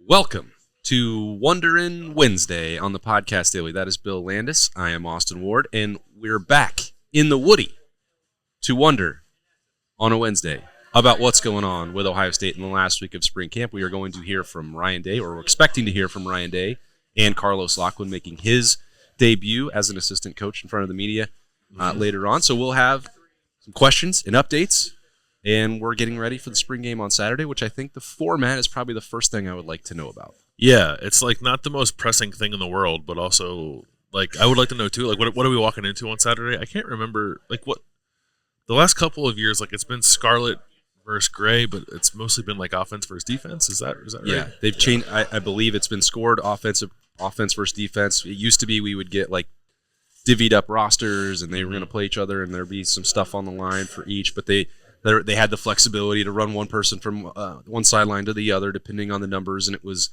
Welcome to Wonderin' Wednesday on the Podcast Daily. That is Bill Landis. I am Austin Ward, and we're back in the Woody to wonder on a Wednesday about what's going on with Ohio State in the last week of spring camp. We are going to hear from Ryan Day, or we're expecting to hear from Ryan Day and Carlos Loughlin making his debut as an assistant coach in front of the media later on. So we'll have some questions and updates. And we're getting ready for the spring game on Saturday, which I think the format is probably the first thing I would like to know about. Yeah, it's like not the most pressing thing in the world, but also like I would like to know too. Like, what are we walking into on Saturday? I can't remember. Like, what the last couple of years, like it's been Scarlet versus Gray, but it's mostly been like offense versus defense. Is that right? Yeah, they've changed. I believe it's been scored offense versus defense. It used to be we would get like divvied up rosters, and they were going to play each other, and there'd be some stuff on the line for each, but they had the flexibility to run one person from one sideline to the other, depending on the numbers, and it was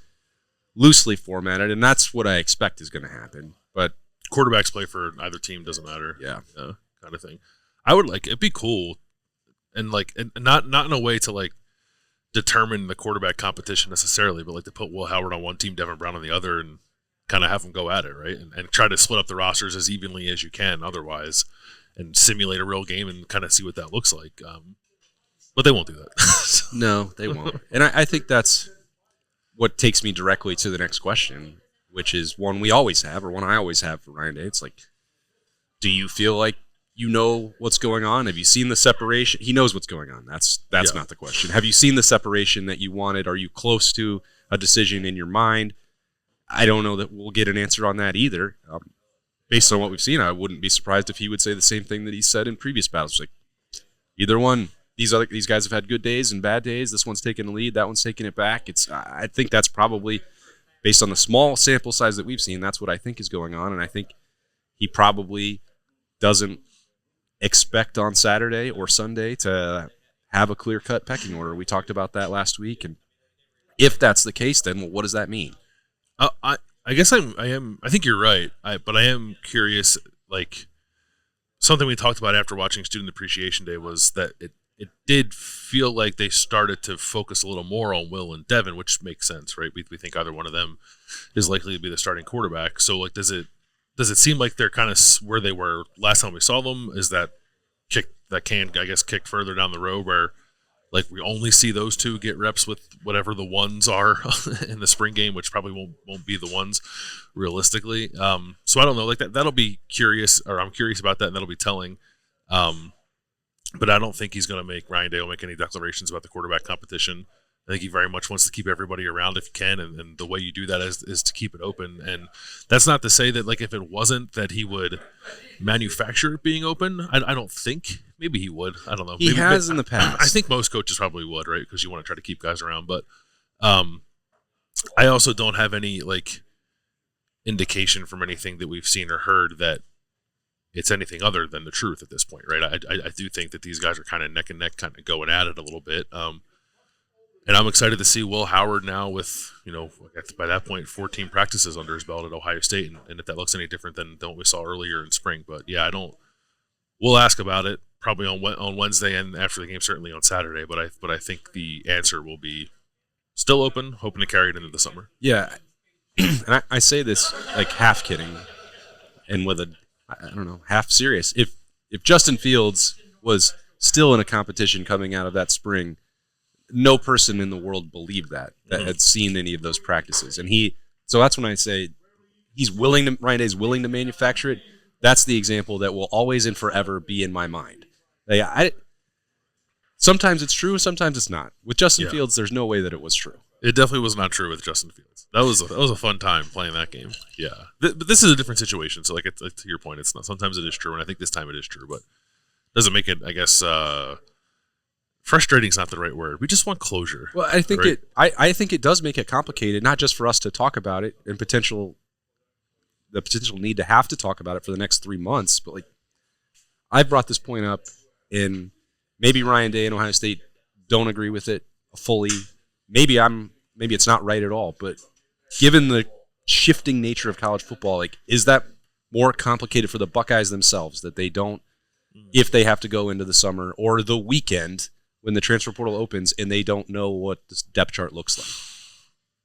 loosely formatted, and that's what I expect is going to happen. But quarterbacks play for either team, doesn't matter. Yeah, kind of thing. I would like it'd be cool, and like and not in a way to like determine the quarterback competition necessarily, but like to put Will Howard on one team, Devin Brown on the other, and kind of have them go at it, right? And try to split up the rosters as evenly as you can, otherwise, and simulate a real game and kind of see what that looks like. But they won't do that. No, they won't. And I think that's what takes me directly to the next question, which is one we always have, or one I always have for Ryan Day. It's like, do you feel like you know what's going on? Have you seen the separation? He knows what's going on. That's not the question. Have you seen the separation that you wanted? Are you close to a decision in your mind? I don't know that we'll get an answer on that either. Based on what we've seen, I wouldn't be surprised if he would say the same thing that he said in previous battles. Like, either one. These guys have had good days and bad days. This one's taking the lead. That one's taking it back. I think that's probably, based on the small sample size that we've seen, that's what I think is going on. And I think he probably doesn't expect on Saturday or Sunday to have a clear-cut pecking order. We talked about that last week. And if that's the case, then what does that mean? I guess I think you're right. But I am curious, like, something we talked about after watching Student Appreciation Day was that it did feel like they started to focus a little more on Will and Devin, which makes sense, right? We think either one of them is likely to be the starting quarterback. So, like, does it seem like they're kind of where they were last time we saw them? Is that kicked further down the road where, like, we only see those two get reps with whatever the ones are in the spring game, which probably won't be the ones realistically. So I don't know. Like that'll be curious, or I'm curious about that, and that'll be telling. But I don't think Ryan Day will make any declarations about the quarterback competition. I think he very much wants to keep everybody around if he can, and the way you do that is to keep it open. And that's not to say that, like, if it wasn't, that he would manufacture it being open. I don't think. Maybe he would. I don't know. He has in the past. I think most coaches probably would, right? Because you want to try to keep guys around. But I also don't have any, like, indication from anything that we've seen or heard that it's anything other than the truth at this point, right? I do think that these guys are kind of neck and neck, kind of going at it a little bit. And I'm excited to see Will Howard now with, by that point, 14 practices under his belt at Ohio State, and if that looks any different than what we saw earlier in spring. But yeah, we'll ask about it probably on Wednesday and after the game, certainly on Saturday. But I think the answer will be still open, hoping to carry it into the summer. Yeah, and I say this like half kidding, and with half serious. If Justin Fields was still in a competition coming out of that spring, no person in the world believed that had seen any of those practices. And so that's when I say Ryan Day's willing to manufacture it. That's the example that will always and forever be in my mind. Sometimes it's true, sometimes it's not. With Justin Fields, there's no way that it was true. It definitely was not true with Justin Fields. That was a fun time playing that game. Yeah, but this is a different situation. So, like, to your point, it's not. Sometimes it is true, and I think this time it is true. But doesn't make it, I guess. Frustrating is not the right word. We just want closure. Well, I think I think it does make it complicated, not just for us to talk about it and the potential need to have to talk about it for the next 3 months, but like I brought this point up, and maybe Ryan Day and Ohio State don't agree with it fully. Maybe it's not right at all, but given the shifting nature of college football, like, is that more complicated for the Buckeyes themselves that they don't, if they have to go into the summer or the weekend when the transfer portal opens and they don't know what this depth chart looks like?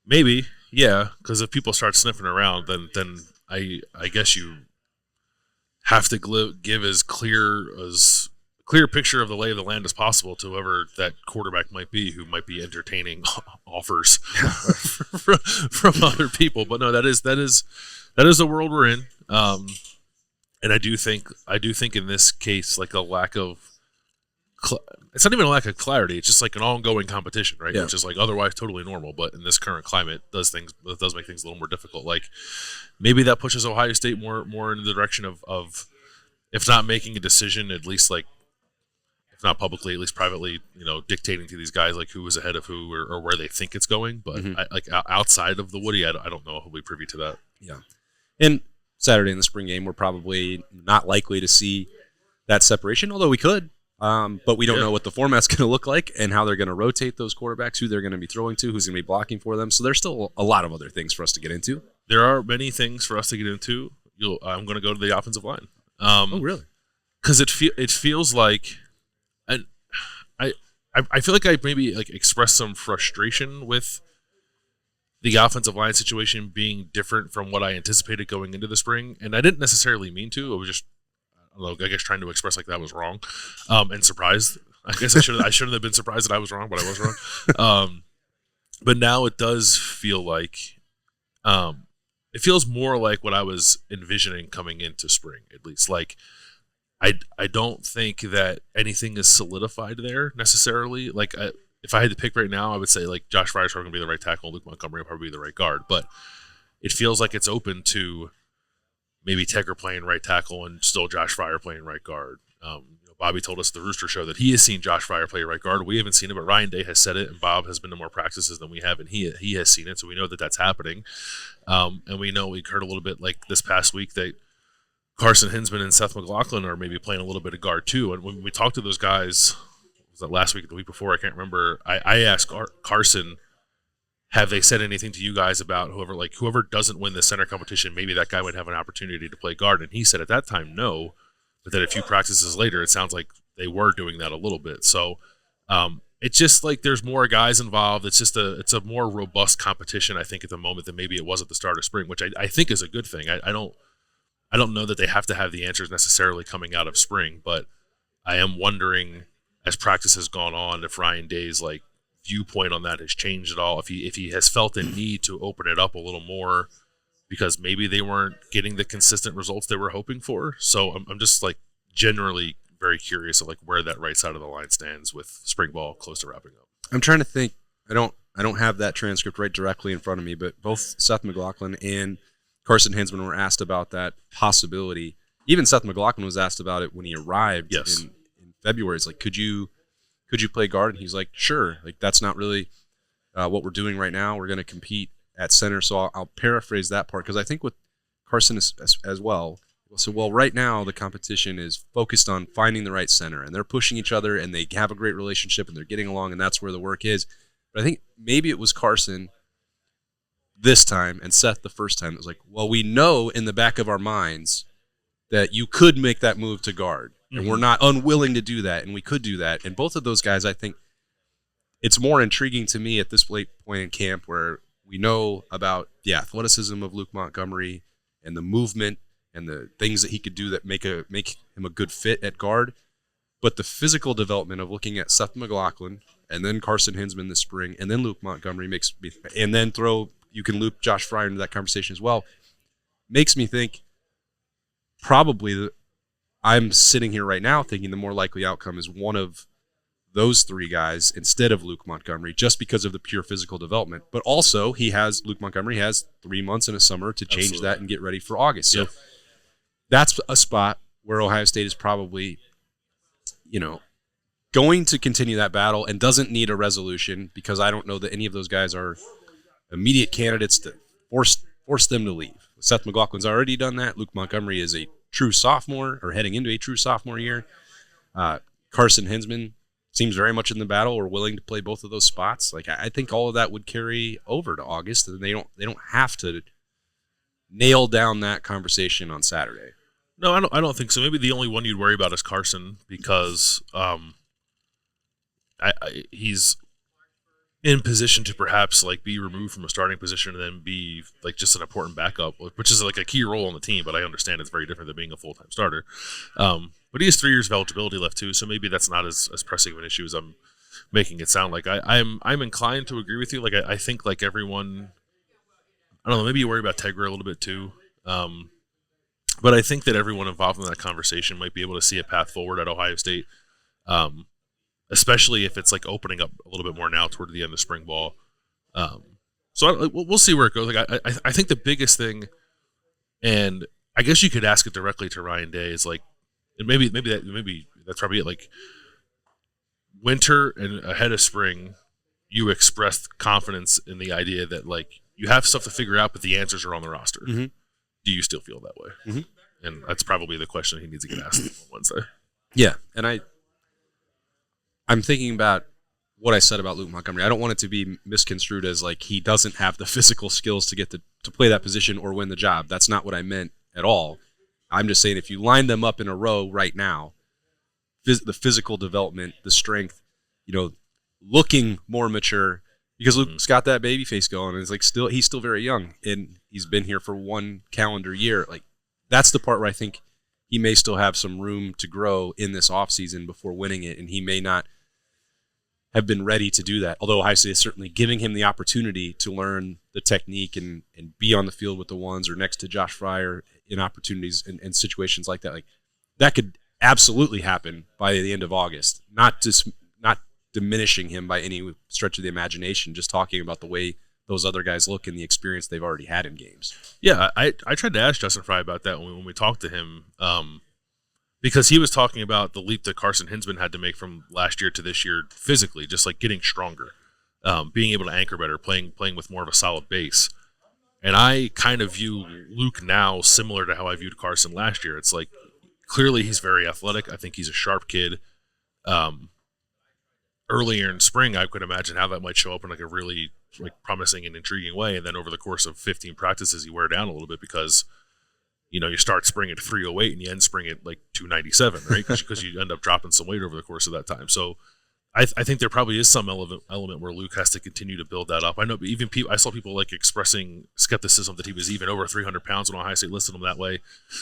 Maybe, yeah, because if people start sniffing around, then I guess you have to give as clear picture of the lay of the land as possible to whoever that quarterback might be, who might be entertaining offers from other people. But no, that is the world we're in. And I do think in this case, like a lack of it's not even a lack of clarity. It's just like an ongoing competition, right? Yeah. Which is like otherwise totally normal, but in this current climate, does make things a little more difficult. Like maybe that pushes Ohio State more in the direction of if not making a decision, at least like if not publicly, at least privately, dictating to these guys like who is ahead of who or where they think it's going. But outside of the Woody, I don't know if we'll be privy to that. Yeah, and Saturday in the spring game, we're probably not likely to see that separation, although we could. But we don't know what the format's going to look like and how they're going to rotate those quarterbacks, who they're going to be throwing to, who's going to be blocking for them. So there's still a lot of other things for us to get into. There are many things for us to get into. I'm going to go to the offensive line. Oh, really? Because it feels like, and I feel like I maybe like expressed some frustration with the offensive line situation being different from what I anticipated going into the spring, and I didn't necessarily mean to. I was just I guess trying to express like that was wrong, and surprised. I guess I shouldn't have been surprised that I was wrong, but I was wrong. But now it does feel like, it feels more like what I was envisioning coming into spring. At least, like I don't think that anything is solidified there necessarily. Like if I had to pick right now, I would say like Josh Fryer's probably going to be the right tackle, Luke Montgomery will probably be the right guard. But it feels like it's open to maybe Tecker playing right tackle and still Josh Fryer playing right guard. Bobby told us at the Rooster Show that he has seen Josh Fryer play right guard. We haven't seen it, but Ryan Day has said it, and Bob has been to more practices than we have, and he has seen it, so we know that that's happening. And we know we heard a little bit like this past week that Carson Hinsman and Seth McLaughlin are maybe playing a little bit of guard too. And when we talked to those guys, was that last week or the week before? I can't remember. I asked Carson, have they said anything to you guys about whoever doesn't win the center competition, maybe that guy would have an opportunity to play guard? And he said at that time, no, but then a few practices later, it sounds like they were doing that a little bit. So it's just like there's more guys involved. It's a more robust competition, I think, at the moment than maybe it was at the start of spring, which I think is a good thing. I don't know that they have to have the answers necessarily coming out of spring, but I am wondering as practice has gone on if Ryan Day's like viewpoint on that has changed at all, if he has felt a need to open it up a little more because maybe they weren't getting the consistent results they were hoping for. So I'm just like generally very curious of like where that right side of the line stands with spring ball close to wrapping up. I'm trying to think. I don't have that transcript right directly in front of me, but both Seth McLaughlin and Carson Hinsman were asked about that possibility. Even Seth McLaughlin was asked about it when he arrived in February. It's like, could you play guard? And he's like, sure. Like, that's not really what we're doing right now. We're going to compete at center. So I'll paraphrase that part because I think with Carson as well. So, right now the competition is focused on finding the right center, and they're pushing each other, and they have a great relationship, and they're getting along, and that's where the work is. But I think maybe it was Carson this time and Seth the first time. It was like, well, we know in the back of our minds that you could make that move to guard. And we're not unwilling to do that, and we could do that. And both of those guys, I think, it's more intriguing to me at this late point in camp where we know about the athleticism of Luke Montgomery and the movement and the things that he could do that make him a good fit at guard. But the physical development of looking at Seth McLaughlin and then Carson Hinsman this spring and then Luke Montgomery and then you can loop Josh Fryer into that conversation as well, makes me think probably I'm sitting here right now thinking the more likely outcome is one of those three guys instead of Luke Montgomery, just because of the pure physical development. But also, Luke Montgomery has 3 months in a summer to change that and get ready for August. So that's a spot where Ohio State is probably, going to continue that battle and doesn't need a resolution, because I don't know that any of those guys are immediate candidates to force them to leave. Seth McLaughlin's already done that. Luke Montgomery is a true sophomore, or heading into a true sophomore year. Carson Hinsman seems very much in the battle or willing to play both of those spots. Like, I think all of that would carry over to August, and they don't have to nail down that conversation on Saturday. No, I don't think so. Maybe the only one you'd worry about is Carson, because he's in position to perhaps like be removed from a starting position and then be like just an important backup, which is like a key role on the team. But I understand it's very different than being a full-time starter. But he has 3 years of eligibility left too, so maybe that's not as pressing of an issue as I'm making it sound like. I'm inclined to agree with you. Like I think like everyone, I don't know, maybe you worry about Tegra a little bit too. But I think that everyone involved in that conversation might be able to see a path forward at Ohio State. Especially if it's like opening up a little bit more now toward the end of spring ball. So we'll see where it goes. Like I think the biggest thing, and I guess you could ask it directly to Ryan Day, is like, and maybe that's probably it. Like winter and ahead of spring, you expressed confidence in the idea that like you have stuff to figure out, but the answers are on the roster. Mm-hmm. Do you still feel that way? Mm-hmm. And that's probably the question he needs to get asked on Wednesday. Yeah, and I'm thinking about what I said about Luke Montgomery. I don't want it to be misconstrued as like he doesn't have the physical skills to get to play that position or win the job. That's not what I meant at all. I'm just saying if you line them up in a row right now, the physical development, the strength, looking more mature, because Luke's got that baby face going, and it's like he's still very young, and he's been here for 1 calendar year. Like that's the part where I think he may still have some room to grow in this offseason before winning it, and he may not have been ready to do that. Although Ohio State is certainly giving him the opportunity to learn the technique and be on the field with the ones or next to Josh Fryer in opportunities and situations like that. Like that could absolutely happen by the end of August. Not diminishing him by any stretch of the imagination, just talking about the way those other guys look and the experience they've already had in games. Yeah, I tried to ask Justin Fry about that when we talked to him, because he was talking about the leap that Carson Hinsman had to make from last year to this year physically, just like getting stronger, being able to anchor better, playing with more of a solid base. And I kind of view Luke now similar to how I viewed Carson last year. It's like clearly he's very athletic. I think he's a sharp kid. Earlier in spring, I could imagine how that might show up in like a really like promising and intriguing way, and then over the course of 15 practices, you wear down a little bit because you start spring at 308 and you end spring at like 297, right? Because you end up dropping some weight over the course of that time. So I think there probably is some element where Luke has to continue to build that up. I know even I saw people like expressing skepticism that he was even over 300 pounds when Ohio State listed him that way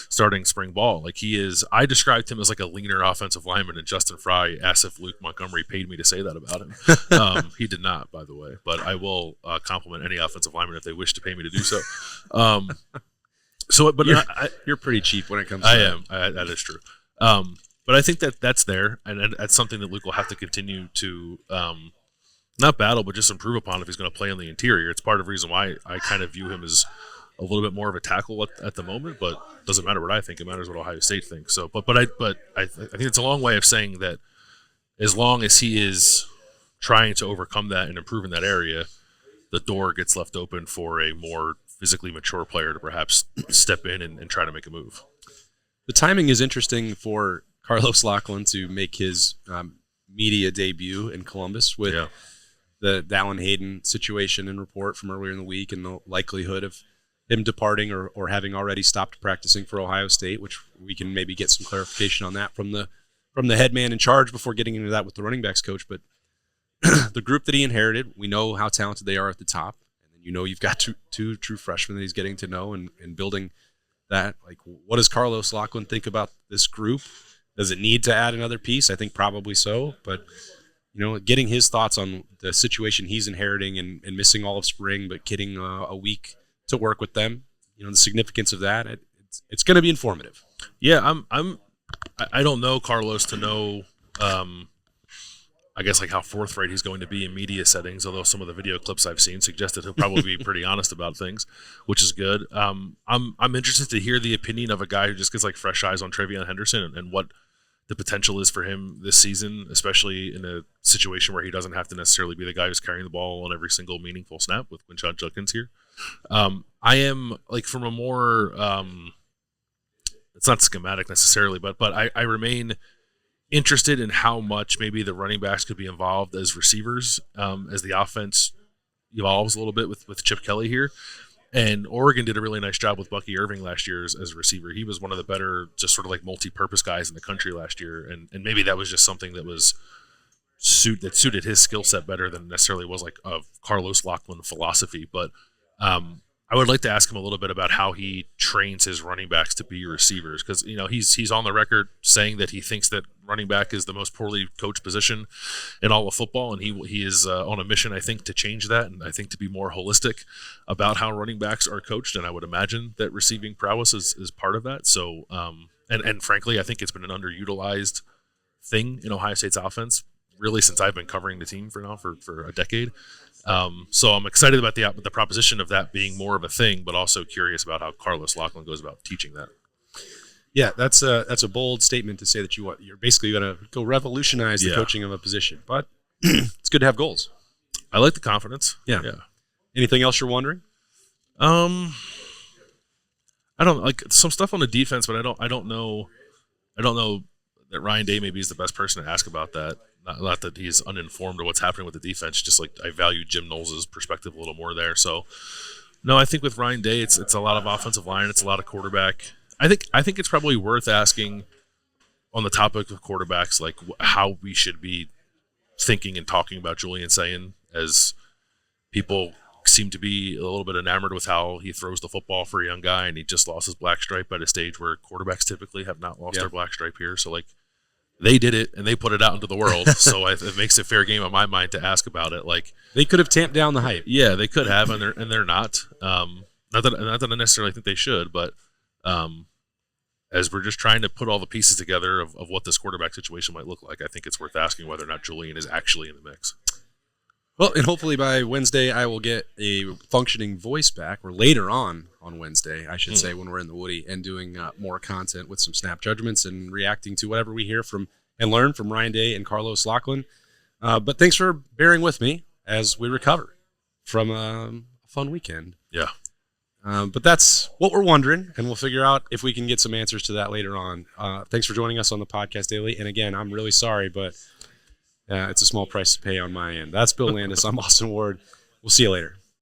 starting spring ball. Like he is, I described him as like a leaner offensive lineman, and Justin Fry asked if Luke Montgomery paid me to say that about him. He did not, by the way, but I will compliment any offensive lineman if they wish to pay me to do so. But you're pretty cheap when it comes to I am. That is true. But I think that's there, and that's something that Luke will have to continue to not battle, but just improve upon if he's going to play on the interior. It's part of the reason why I kind of view him as a little bit more of a tackle at the moment, but it doesn't matter what I think. It matters what Ohio State thinks. So, but I think it's a long way of saying that as long as he is trying to overcome that and improve in that area, the door gets left open for a more physically mature player to perhaps step in and try to make a move. The timing is interesting for Carlos Lachlan to make his media debut in Columbus with the Dallin Hayden situation and report from earlier in the week and the likelihood of him departing or having already stopped practicing for Ohio State, which we can maybe get some clarification on that from the head man in charge before getting into that with the running backs coach. But the group that he inherited, we know how talented they are at the top. And then you've got two true freshmen that he's getting to know and building that. Like, what does Carlos Lachlan think about this group? Does it need to add another piece? I think probably so. But, getting his thoughts on the situation he's inheriting and missing all of spring, but getting a week to work with them, the significance of that, it's going to be informative. Yeah, I don't know Carlos to know, I guess, like how forthright he's going to be in media settings, although some of the video clips I've seen suggest that he'll probably be pretty honest about things, which is good. I'm interested to hear the opinion of a guy who just gets like fresh eyes on TreVeyon Henderson and what the potential is for him this season, especially in a situation where he doesn't have to necessarily be the guy who's carrying the ball on every single meaningful snap with Quinshon Judkins here. I am like from a more, it's not schematic necessarily, but I remain interested in how much maybe the running backs could be involved as receivers as the offense evolves a little bit with Chip Kelly here. And Oregon did a really nice job with Bucky Irving last year as a receiver. He was one of the better just sort of like multi-purpose guys in the country last year. And maybe that was just something that was suited his skill set better than necessarily was like a Carlos Loughlin philosophy. But I would like to ask him a little bit about how he trains his running backs to be receivers, because he's on the record saying that he thinks that running back is the most poorly coached position in all of football, and he is on a mission, I think, to change that, and I think to be more holistic about how running backs are coached. And I would imagine that receiving prowess is part of that. So and frankly, I think it's been an underutilized thing in Ohio State's offense really since I've been covering the team for a decade. So I'm excited about the proposition of that being more of a thing, but also curious about how Carlos Loughlin goes about teaching that. Yeah, that's a bold statement to say that you're basically going to go revolutionize the coaching of a position. But it's good to have goals. I like the confidence. Yeah. Anything else you're wondering? I don't like some stuff on the defense, but I don't know that Ryan Day maybe is the best person to ask about that. Not that he's uninformed of what's happening with the defense, just like I value Jim Knowles' perspective a little more there. So, no, I think with Ryan Day, it's a lot of offensive line, it's a lot of quarterback. I think it's probably worth asking on the topic of quarterbacks, like how we should be thinking and talking about Julian Sayin, as people seem to be a little bit enamored with how he throws the football for a young guy, and he just lost his black stripe at a stage where quarterbacks typically have not lost their black stripe here. So, like, they did it and they put it out into the world, so it makes it fair game in my mind to ask about it. Like, they could have tamped down the hype. Yeah, they could have, and they're not. Not that I necessarily think they should, but as we're just trying to put all the pieces together of what this quarterback situation might look like, I think it's worth asking whether or not Julian is actually in the mix. Well, and hopefully by Wednesday I will get a functioning voice back, or later on Wednesday, I should say, when we're in the Woody and doing more content with some snap judgments and reacting to whatever we hear from and learn from Ryan Day and Carlos Loughlin. But thanks for bearing with me as we recover from a fun weekend. Yeah. But that's what we're wondering, and we'll figure out if we can get some answers to that later on. Thanks for joining us on the podcast daily. And again, I'm really sorry, but it's a small price to pay on my end. That's Bill Landis. I'm Austin Ward. We'll see you later.